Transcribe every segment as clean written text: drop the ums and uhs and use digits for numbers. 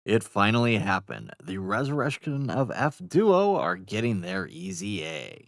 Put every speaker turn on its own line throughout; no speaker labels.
It finally happened. The resurrection of F Duo are getting their EZA.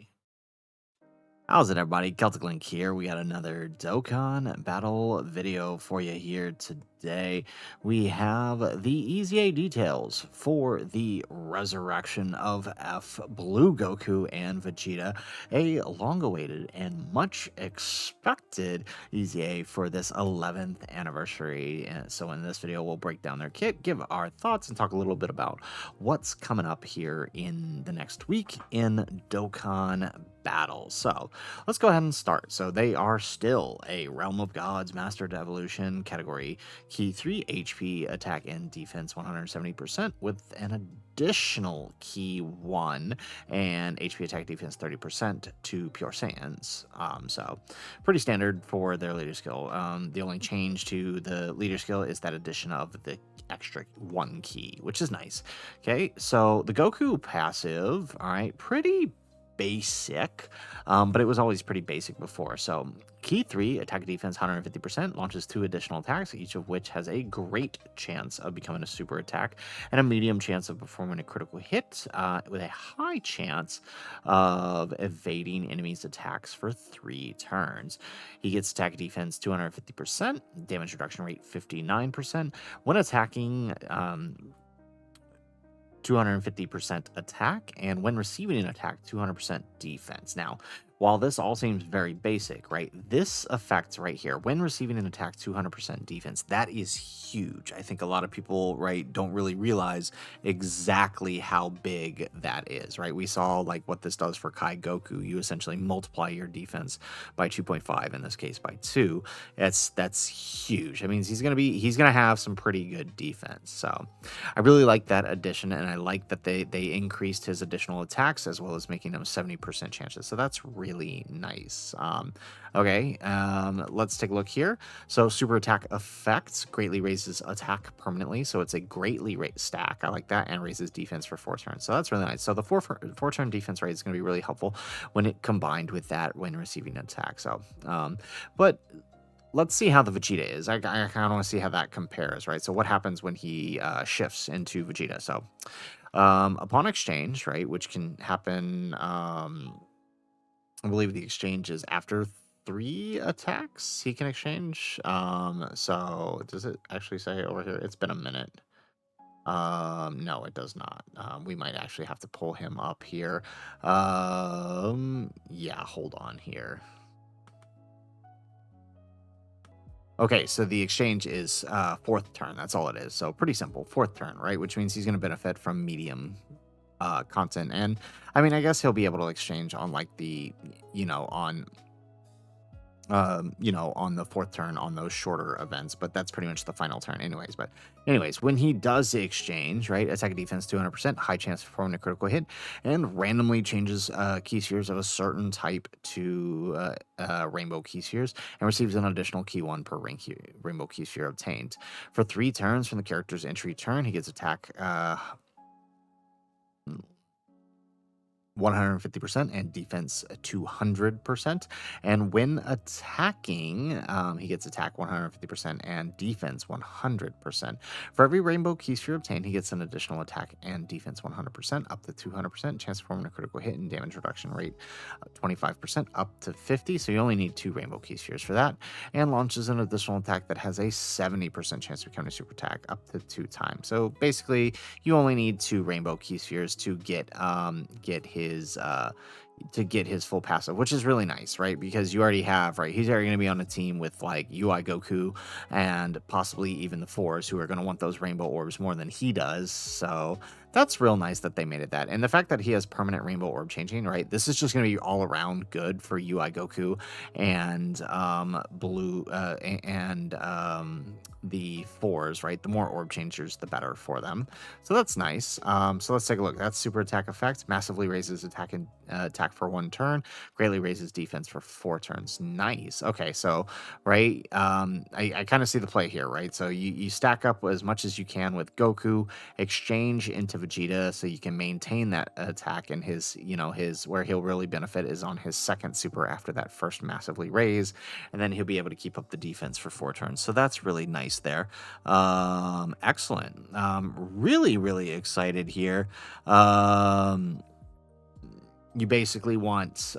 How's it, everybody? Celtic Link here. We got another Dokkan Battle video for you here today. We have the EZA details for the resurrection of F Blue Goku and Vegeta, a long-awaited and much expected EZA for this 11th anniversary. And so in this video, we'll break down their kit, give our thoughts, and talk a little bit about what's coming up here in the next week in Dokkan Battle. So let's go ahead and start. So they are still a Realm of Gods Mastered Evolution category key 3 HP attack and defense 170% with an additional key 1 and HP attack defense 30% to Pure Saiyans. So pretty standard for their leader skill. The only change to the leader skill is that addition of the extra 1 key, which is nice. Okay, so the Goku passive, all right, pretty basic, but it was always pretty basic before. So key 3 attack defense 150% launches 2 additional attacks, each of which has a great chance of becoming a super attack and a medium chance of performing a critical hit, with a high chance of evading enemies attacks for 3 turns. He gets attack defense 250%, damage reduction rate 59%. When attacking, 250% attack, and when receiving an attack, 200% defense. Now, while this all seems very basic, right, this effect right here, when receiving an attack, 200% defense, that is huge. I think a lot of people, right, don't really realize exactly how big that is, right? We saw like what this does for Kai Goku. You essentially multiply your defense by 2.5, in this case by 2. That's huge. That means he's gonna have some pretty good defense. So I really like that addition, and I like that they increased his additional attacks as well as making them 70% chances. So that's really nice. Let's take a look here. So super attack effects greatly raises attack permanently. So it's a greatly rate stack. I like that, and raises defense for 4 turns. So that's really nice. So the four turn defense rate is going to be really helpful when it combined with that when receiving an attack. So, but let's see how the Vegeta is. I kind of want to see how that compares, right? So what happens when he shifts into Vegeta? So upon exchange, right, which can happen, I believe the exchange is after 3 attacks he can exchange. So does it actually say over here? It's been a minute. No, it does not. We might actually have to pull him up here. Yeah, hold on here. Okay, so the exchange is 4th turn. That's all it is. So pretty simple. 4th turn, right? Which means he's going to benefit from medium content. And I mean, I guess he'll be able to exchange on like the, on the 4th turn on those shorter events, but that's pretty much the final turn anyways. But anyways, when he does the exchange, right, attack and defense 200%, high chance of performing a critical hit, and randomly changes key spheres of a certain type to rainbow key spheres, and receives an additional key 1 per rainbow key sphere obtained. For 3 turns from the character's entry turn, he gets attack 150% and defense 200%. And when attacking, he gets attack 150% and defense 100%. For every rainbow key sphere obtained, he gets an additional attack and defense 100%, up to 200%, chance of performing a critical hit, and damage reduction rate 25%, up to 50. So you only need 2 rainbow key spheres for that. And launches an additional attack that has a 70% chance of becoming a super attack, up to 2 times. So basically, you only need 2 rainbow key spheres to get his full passive, which is really nice, right? Because you already have, right, he's already going to be on a team with like UI Goku and possibly even the Fours, who are going to want those rainbow orbs more than he does. So that's real nice that they made it that. And the fact that he has permanent rainbow orb changing, right? This is just going to be all around good for UI Goku and blue and the Fours, right? The more orb changers, the better for them. So that's nice. So let's take a look. That's super attack effect. Massively raises attack and attack for 1 turn. Greatly raises defense for 4 turns. Nice. Okay, so right, I kind of see the play here, right? So you stack up as much as you can with Goku, exchange into Vegeta, so you can maintain that attack, and his where he'll really benefit is on his 2nd super after that first massively raise, and then he'll be able to keep up the defense for 4 turns. So that's really nice nice there. Excellent. Really, really excited here. Um, you basically want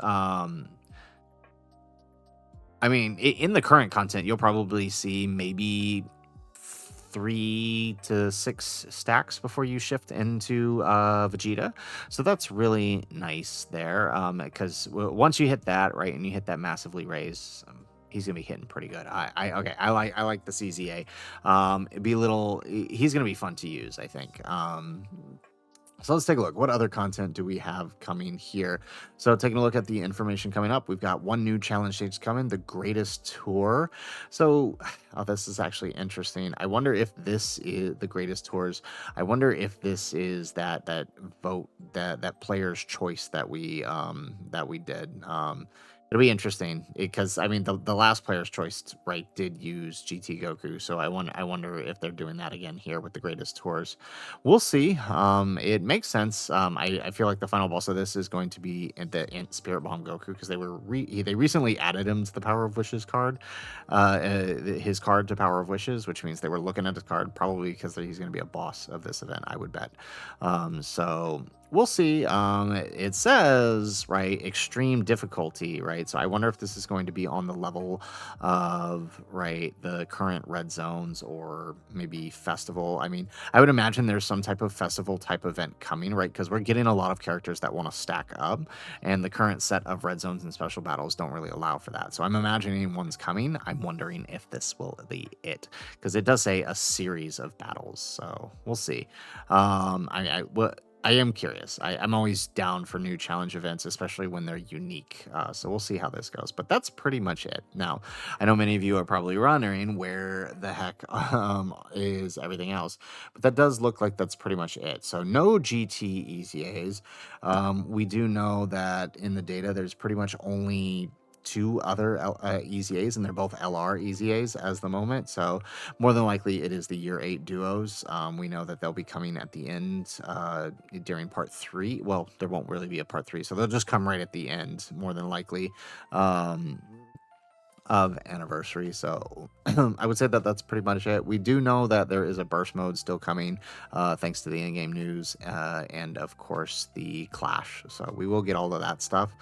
I mean, in the current content, you'll probably see maybe 3 to 6 stacks before you shift into Vegeta. So that's really nice there. Because once you hit that, right, and you hit that massively raise, he's gonna be hitting pretty good. Okay, I like the CZA. It'd be a little. He's gonna be fun to use, I think. So let's take a look. What other content do we have coming here? So taking a look at the information coming up, we've got one new challenge stage coming, the greatest tour. So this is actually interesting. I wonder if this is the greatest tours. I wonder if this is that vote that player's choice that we did. It'll be interesting because I mean the last player's choice, right, did use GT Goku. So I wonder if they're doing that again here with the greatest tours. We'll see. It makes sense. I feel like the final boss of this is going to be in Spirit Bomb Goku because they recently added him to the Power of Wishes card, his card to Power of Wishes, which means they were looking at his card probably because he's going to be a boss of this event, I would bet. So we'll see. It says, right, extreme difficulty, right? So I wonder if this is going to be on the level of, right, the current red zones or maybe festival. I mean, I would imagine there's some type of festival type event coming, right? Because we're getting a lot of characters that want to stack up, and the current set of red zones and special battles don't really allow for that. So I'm imagining one's coming. I'm wondering if this will be it, because it does say a series of battles. So we'll see. I am curious. I'm always down for new challenge events, especially when they're unique. So we'll see how this goes. But that's pretty much it. Now, I know many of you are probably wondering where the heck is everything else, but that does look like that's pretty much it. So no GT EZAs. We do know that in the data, there's pretty much only two other EZAs, and they're both LR EZAs as the moment. So more than likely, it is the year 8 duos. We know that they'll be coming at the end during part 3. Well, there won't really be a part 3, so they'll just come right at the end, more than likely. Of anniversary. So I would say that that's pretty much it. We do know that there is a burst mode still coming, thanks to the in-game news, and of course the clash. So we will get all of that stuff.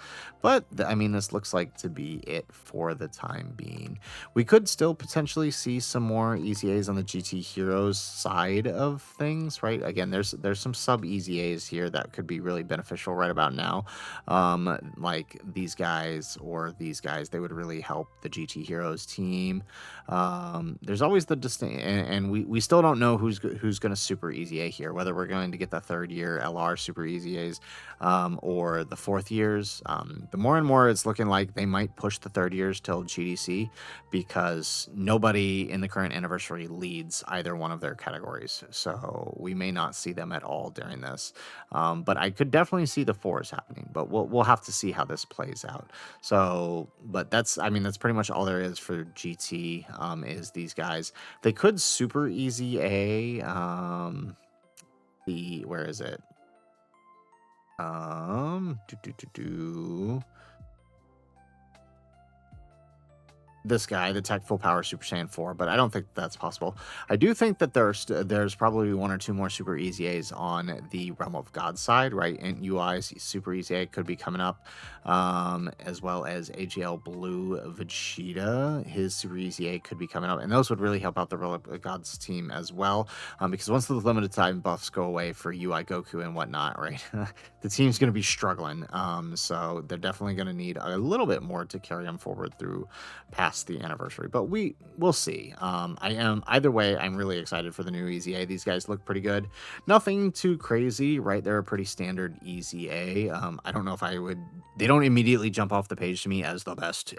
But I mean, this looks like to be it for the time being. We could still potentially see some more EZAs on the GT Heroes side of things, right? Again, there's some sub EZAs here that could be really beneficial right about now. Like these guys or these guys, they would really help the GT Heroes team. There's always the distinct, and we still don't know who's going to super EZA here, whether we're going to get the 3rd year LR super EZAs or the 4th years. The more and more it's looking like they might push the 3rd years till GDC, because nobody in the current anniversary leads either one of their categories. So we may not see them at all during this. But I could definitely see the 4s happening, but we'll have to see how this plays out. So, but that's pretty much all there is for GT, is these guys. They could super easy where is it? Do, do, do, do. This guy, the Tech Full Power Super Saiyan 4, but I don't think that's possible. I do think that there's probably 1 or 2 more Super EZAs on the Realm of God side, right? And UI's Super EZA could be coming up, as well as AGL Blue Vegeta, his Super EZA could be coming up, and those would really help out the Realm of God's team as well, because once the limited time buffs go away for UI Goku and whatnot, right, the team's going to be struggling, so they're definitely going to need a little bit more to carry them forward through past the anniversary, but we'll see. Either way, I'm really excited for the new EZA. These guys look pretty good. Nothing too crazy, right? They're a pretty standard EZA. I don't know if they don't immediately jump off the page to me as the best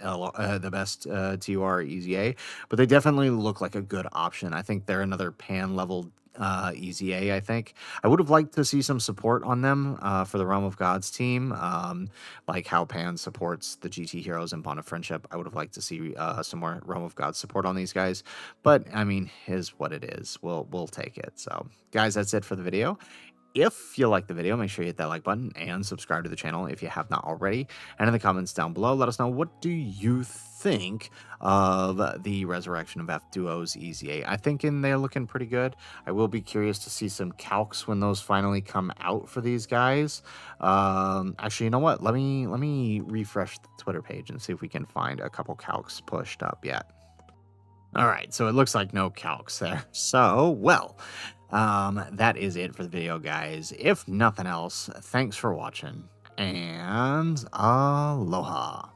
TUR EZA, but they definitely look like a good option. I think they're another pan level EZA. I think I would have liked to see some support on them for the Realm of Gods team, like how Pan supports the GT Heroes and Bond of Friendship. I would have liked to see some more Realm of Gods support on these guys, but I mean, is what it is. We'll take it. So guys, that's it for the video. If you like the video, make sure you hit that like button and subscribe to the channel if you have not already. And in the comments down below, let us know, what do you think of the resurrection of F Duo's EZA? I think they're looking pretty good. I will be curious to see some calcs when those finally come out for these guys. Actually, you know what? Let me refresh the Twitter page and see if we can find a couple calcs pushed up yet. All right, so it looks like no calcs there. So, well, that is it for the video, guys. If nothing else, thanks for watching, and aloha.